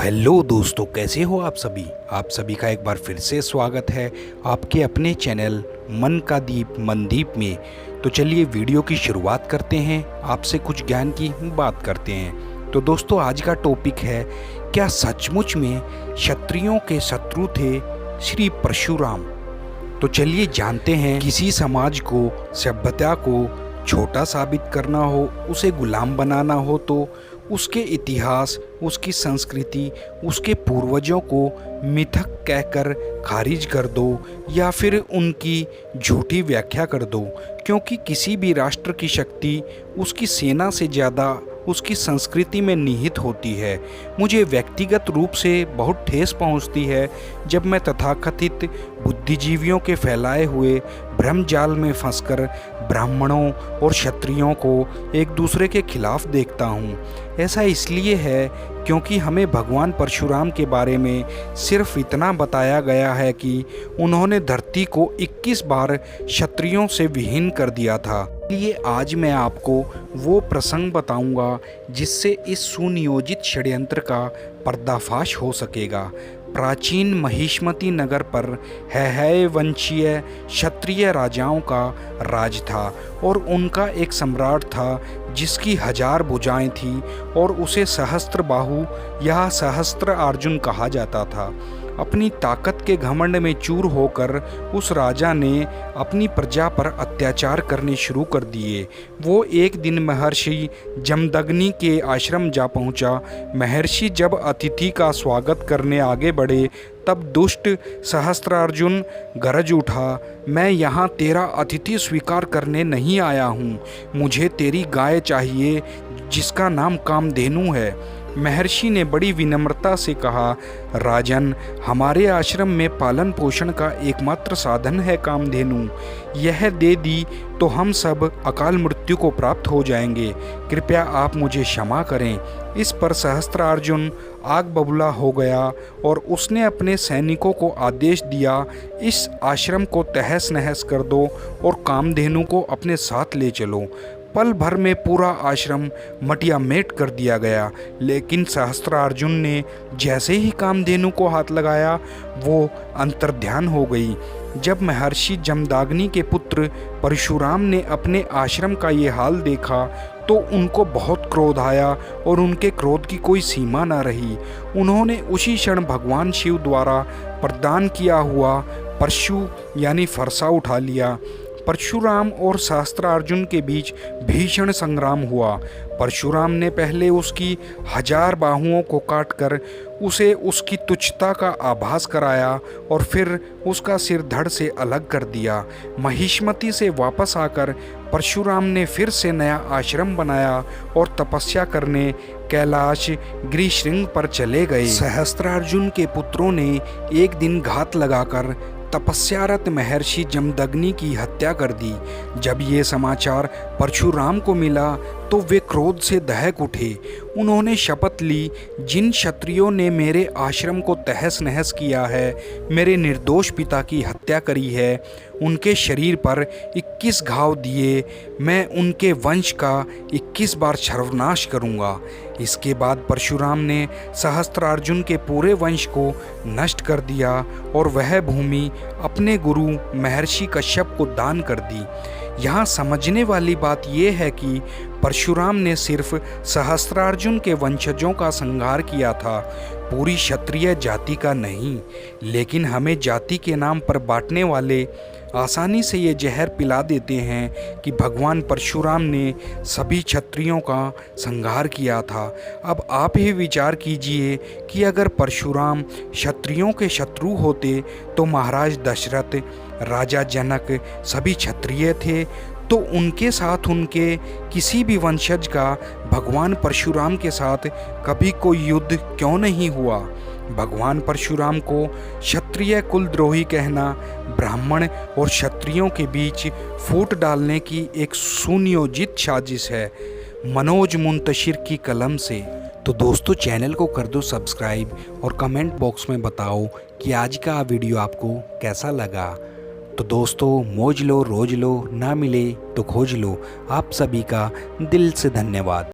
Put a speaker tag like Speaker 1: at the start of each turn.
Speaker 1: Hello दोस्तों, कैसे हो आप सभी। आप सभी का एक बार फिर से स्वागत है आपके अपने चैनल मन का दीप मनदीप में। तो चलिए वीडियो की शुरुआत करते हैं, आपसे कुछ ज्ञान की बात करते हैं। तो दोस्तों, आज का टॉपिक है, क्या सचमुच में क्षत्रियों के शत्रु थे श्री परशुराम। तो चलिए जानते हैं, किसी समाज को, सभ्यता को छोटा साबित करना हो, उसे गुलाम बनाना हो तो उसके इतिहास, उसकी संस्कृति, उसके पूर्वजों को मिथक कहकर खारिज कर दो या फिर उनकी झूठी व्याख्या कर दो। क्योंकि किसी भी राष्ट्र की शक्ति उसकी सेना से ज़्यादा उसकी संस्कृति में निहित होती है। मुझे व्यक्तिगत रूप से बहुत ठेस पहुंचती है जब मैं तथाकथित बुद्धिजीवियों के फैलाए हुए भ्रमजाल में फंसकर ब्राह्मणों और क्षत्रियों को एक दूसरे के खिलाफ देखता हूँ। ऐसा इसलिए है क्योंकि हमें भगवान परशुराम के बारे में सिर्फ इतना बताया गया है कि उन्होंने धरती को 21 बार क्षत्रियों से विहीन कर दिया था। इसलिए आज मैं आपको वो प्रसंग बताऊंगा जिससे इस सुनियोजित षड्यंत्र का पर्दाफाश हो सकेगा। प्राचीन महिष्मती नगर पर हैहय वंशीय क्षत्रिय राजाओं का राज था और उनका एक सम्राट था जिसकी 1000 भुजाएं थी और उसे सहस्त्र बाहु या सहस्त्र अर्जुन कहा जाता था। अपनी ताकत के घमंड में चूर होकर उस राजा ने अपनी प्रजा पर अत्याचार करने शुरू कर दिए। वो एक दिन महर्षि जमदग्नि के आश्रम जा पहुंचा। महर्षि जब अतिथि का स्वागत करने आगे बढ़े तब दुष्ट सहस्त्रार्जुन गरज उठा, मैं यहाँ तेरा अतिथि स्वीकार करने नहीं आया हूँ, मुझे तेरी गाय चाहिए जिसका नाम कामधेनु है। महर्षि ने बड़ी विनम्रता से कहा, राजन, हमारे आश्रम में पालन पोषण का एकमात्र साधन है कामधेनु। यह दे दी तो हम सब अकाल मृत्यु को प्राप्त हो जाएंगे। कृपया आप मुझे क्षमा करें। इस पर सहस्त्रार्जुन आग बबूला हो गया और उसने अपने सैनिकों को आदेश दिया, इस आश्रम को तहस नहस कर दो और कामधेनु को अपने साथ ले चलो। पल भर में पूरा आश्रम मटियामेट कर दिया गया। लेकिन सहस्त्रार्जुन ने जैसे ही कामधेनु को हाथ लगाया, वो अंतर्ध्यान हो गई। जब महर्षि जमदग्नि के पुत्र परशुराम ने अपने आश्रम का ये हाल देखा तो उनको बहुत क्रोध आया और उनके क्रोध की कोई सीमा न रही। उन्होंने उसी क्षण भगवान शिव द्वारा प्रदान किया हुआ परशु यानी फरसा उठा लिया। परशुराम और सहस्त्रार्जुन के बीच भीषण संग्राम हुआ। परशुराम ने पहले उसकी 1000 बाहुओं को काटकर उसे उसकी तुच्छता का आभास कराया और फिर उसका सिर धड़ से अलग कर दिया। महिष्मती से वापस आकर परशुराम ने फिर से नया आश्रम बनाया और तपस्या करने कैलाश गिरिशृंग पर चले गए। सहस्त्रार्जुन के पुत्रों ने एक दिन घात लगाकर तपस्यारत महर्षि जमदग्नि की हत्या कर दी। जब ये समाचार परशुराम को मिला तो वे क्रोध से दहक उठे। उन्होंने शपथ ली, जिन क्षत्रियों ने मेरे आश्रम को तहस नहस किया है, मेरे निर्दोष पिता की हत्या करी है, उनके शरीर पर 21 घाव दिए मैं उनके वंश का 21 बार सर्वनाश करूँगा। इसके बाद परशुराम ने सहस्त्रार्जुन के पूरे वंश को नष्ट कर दिया और वह भूमि अपने गुरु महर्षि कश्यप को दान कर दी। यहाँ समझने वाली बात यह है कि परशुराम ने सिर्फ सहस्त्रार्जुन के वंशजों का संहार किया था, पूरी क्षत्रिय जाति का नहीं। लेकिन हमें जाति के नाम पर बांटने वाले आसानी से ये जहर पिला देते हैं कि भगवान परशुराम ने सभी क्षत्रियों का संहार किया था। अब आप ही विचार कीजिए कि अगर परशुराम क्षत्रियों के शत्रु होते तो महाराज दशरथ, राजा जनक सभी क्षत्रिय थे, तो उनके साथ उनके किसी भी वंशज का भगवान परशुराम के साथ कभी कोई युद्ध क्यों नहीं हुआ। भगवान परशुराम को क्षत्रिय कुलद्रोही कहना ब्राह्मण और क्षत्रियों के बीच फूट डालने की एक सुनियोजित साजिश है, मनोज मुंतशिर की कलम से। तो दोस्तों, चैनल को कर दो सब्सक्राइब और कमेंट बॉक्स में बताओ कि आज का वीडियो आपको कैसा लगा। तो दोस्तों, मौज लो रोज लो, ना मिले तो खोज लो। आप सभी का दिल से धन्यवाद।